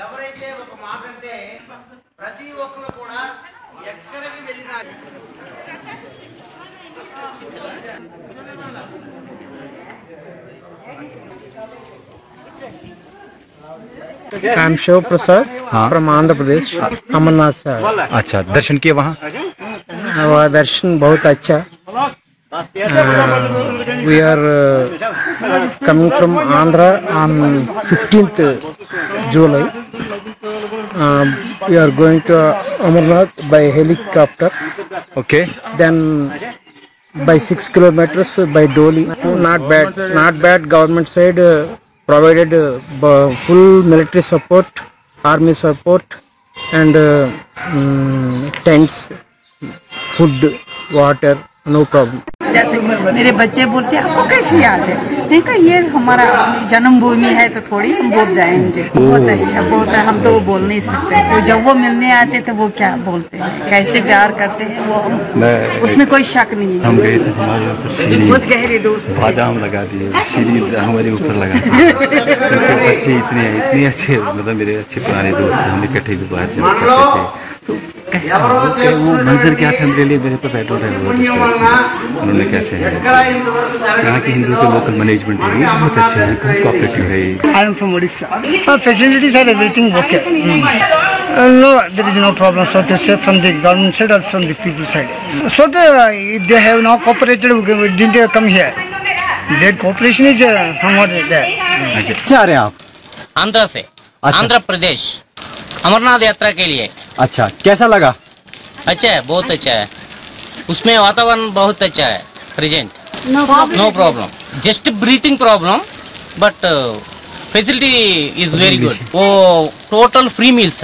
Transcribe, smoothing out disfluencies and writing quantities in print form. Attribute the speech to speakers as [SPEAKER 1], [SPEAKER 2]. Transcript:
[SPEAKER 1] ఎవరైతే ఒక మాట అంటే ప్రతి ఒక్కరు కూడా ఎక్కడికి వెళ్ళినా
[SPEAKER 2] I'm Shiv Prasad from Andhra Pradesh, Amarnath से।
[SPEAKER 3] अच्छा, दर्शन किए वहाँ?
[SPEAKER 2] वह दर्शन बहुत अच्छा। We are coming from Andhra on 15th July. We are going to Amarnath by helicopter.
[SPEAKER 3] Okay.
[SPEAKER 2] Then by 6 kilometers by dolly. Not bad. Government side provided full military support, army support, and tents, food, water, no problem.
[SPEAKER 4] मेरे बच्चे बोलते हैं आपको कैसे याद है? नहीं कहा ये हमारा जन्मभूमि है तो थोड़ी हम बोल जाएंगे। बहुत अच्छा, बहुत है। हम तो वो बोल नहीं सकते। तो जब वो मिलने आते तो वो क्या बोलते हैं, कैसे प्यार करते हैं वो हम उसमें कोई शक नहीं है।
[SPEAKER 3] हम गए थे, हमारे ऊपर
[SPEAKER 4] बहुत गहरे दोस्त
[SPEAKER 3] बादाम लगा दिए, शरीर हमारे ऊपर लगा दिए। बच्चे इतने अच्छे, मतलब मेरे अच्छे पुराने दोस्त हैं, हम इकट्ठे भी बाहर जाते थे। तो कैसा वो मंजर क्या था मेरे लिए, मेरे पास आई डोंट हैव वर्ड्स। उन्होंने कैसे है यहाँ के हिंदू के लोकल मैनेजमेंट है बहुत अच्छे हैं, बहुत कोऑपरेटिव है।
[SPEAKER 2] I am from Odisha. Facilities are everything okay. No, there is no problem, so to say, from the government side or from the people side. So if they have not cooperated, didn't they come here? Their cooperation is somewhat there.
[SPEAKER 3] अच्छा, आ रहे हैं आप?
[SPEAKER 5] आंध्र से।
[SPEAKER 3] अच्छा।
[SPEAKER 5] आंध्र प्रदेश अमरनाथ यात्रा के लिए।
[SPEAKER 3] अच्छा, कैसा लगा?
[SPEAKER 5] अच्छा है, बहुत अच्छा है। उसमें वातावरण बहुत अच्छा है। Present no problem, just breathing problem, but facility is very good. वो टोटल फ्री मील्स है।